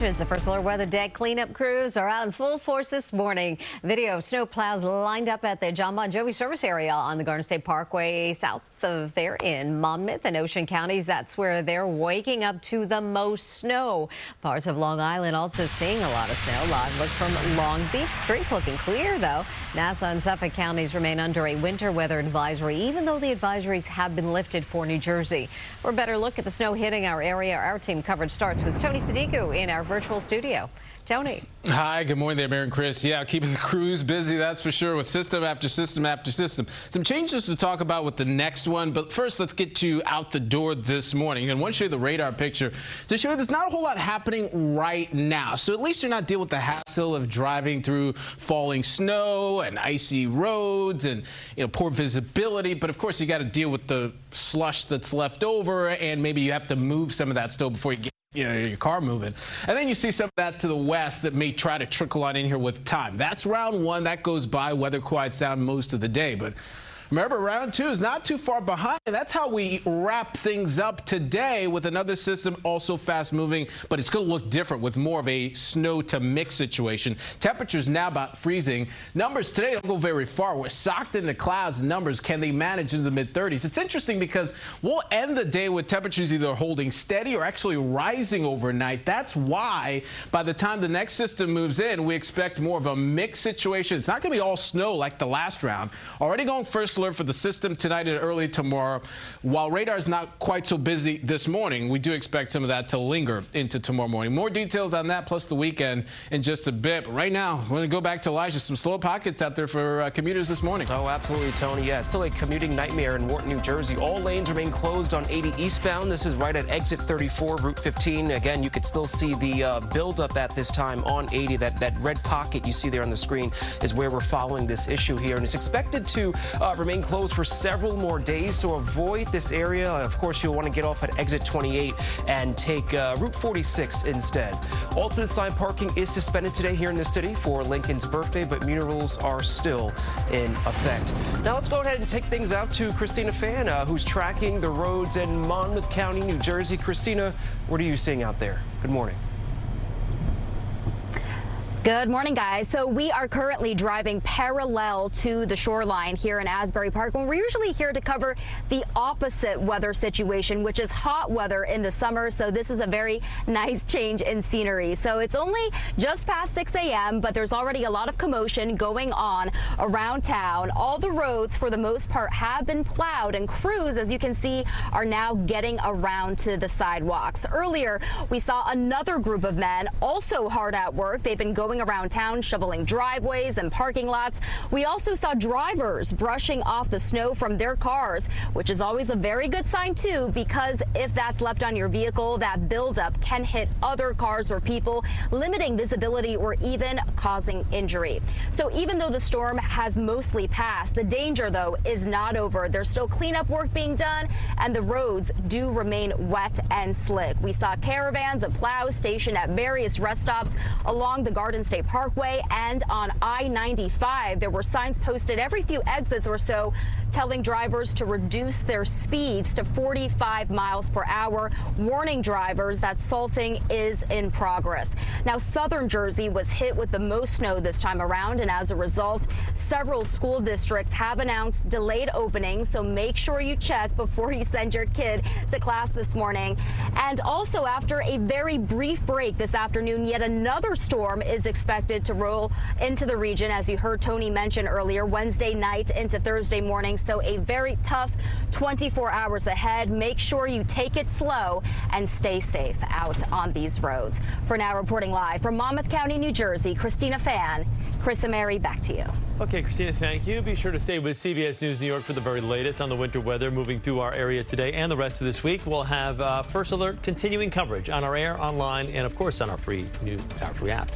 The First Alert Weather Deck cleanup crews are out in full force this morning. Video of snow plows lined up at the John Bon Jovi service area on the Garden State Parkway south of there in Monmouth and Ocean counties. That's where they're waking up to the most snow. Parts of Long Island also seeing a lot of snow. Live look from Long Beach. Streets looking clear, though. Nassau and Suffolk counties remain under a winter weather advisory, even though the advisories have been lifted for New Jersey. For a better look at the snow hitting our area, our team coverage starts with Tony Sadiku in our virtual studio. Tony. Hi, good morning there, Mary and Chris. Yeah, keeping the crews busy, that's for sure, with system after system after system. Some changes to talk about with the next one, but first let's get you out the door this morning. And I want to show you the radar picture to show you there's not a whole lot happening right now. So at least you're not dealing with the hassle of driving through falling snow and icy roads and poor visibility. But of course, you got to deal with the slush that's left over, and maybe you have to move some of that snow before you get your car moving. And then you see some of that to the west that may try to trickle on in here with time. That's round one. That goes by. Weather quiets down most of the day. But remember, round two is not too far behind. That's how we wrap things up today with another system also fast moving, but it's going to look different with more of a snow to mix situation. Temperatures now about freezing. Numbers today don't go very far. We're socked in the clouds. Numbers, can they manage in the mid-30s? It's interesting because we'll end the day with temperatures either holding steady or actually rising overnight. That's why by the time the next system moves in, we expect more of a mixed situation. It's not going to be all snow like the last round. Already going first alert for the system tonight and early tomorrow. While radar is not quite so busy this morning, we do expect some of that to linger into tomorrow morning. More details on that plus the weekend in just a bit. But right now, we're going to go back to Elijah. Some slow pockets out there for commuters this morning. Oh, absolutely, Tony. Yeah, still a commuting nightmare in Wharton, New Jersey. All lanes remain closed on 80 eastbound. This is right at exit 34, Route 15. Again, you could still see the buildup at this time on 80. That red pocket you see there on the screen is where we're following this issue here. And it's expected to remain closed for several more days, so avoid this area. Of course, you'll want to get off at exit 28 and take Route 46 instead. Alternate side parking is suspended today here in the city for Lincoln's birthday, but municipal rules are still in effect. Now let's go ahead and take things out to Christina Fan, who's tracking the roads in Monmouth County, New Jersey. Christina, what are you seeing out there? Good morning. Good morning, guys. So we are currently driving parallel to the shoreline here in Asbury Park, when we're usually here to cover the opposite weather situation, which is hot weather in the summer. So this is a very nice change in scenery. So it's only just past 6 a.m., but there's already a lot of commotion going on around town. All the roads, for the most part, have been plowed, and crews, as you can see, are now getting around to the sidewalks. Earlier, we saw another group of men also hard at work. They've been going around town shoveling driveways and parking lots. We also saw drivers brushing off the snow from their cars, which is always a very good sign too, because if that's left on your vehicle, that buildup can hit other cars or people, limiting visibility or even causing injury. So even though the storm has mostly passed, the danger though is not over. There's still cleanup work being done, and the roads do remain wet and slick. We saw caravans of plows stationed at various rest stops along the Garden State Parkway and on I-95. There were signs posted every few exits or so telling drivers to reduce their speeds to 45 miles per hour, warning drivers that salting is in progress. Now, southern Jersey was hit with the most snow this time around, and as a result, several school districts have announced delayed openings, so make sure you check before you send your kid to class this morning. And also, after a very brief break this afternoon, yet another storm is expected to roll into the region, as you heard Tony mention earlier, Wednesday night into Thursday morning. So a very tough 24 hours ahead. Make sure you take it slow and stay safe out on these roads. For now, reporting live from Monmouth County, New Jersey, Christina Fan. Chris and Mary, back to you. Okay, Christina, thank you. Be sure to stay with CBS News New York for the very latest on the winter weather moving through our area today and the rest of this week. We'll have First Alert continuing coverage on our air, online, and of course on our free app.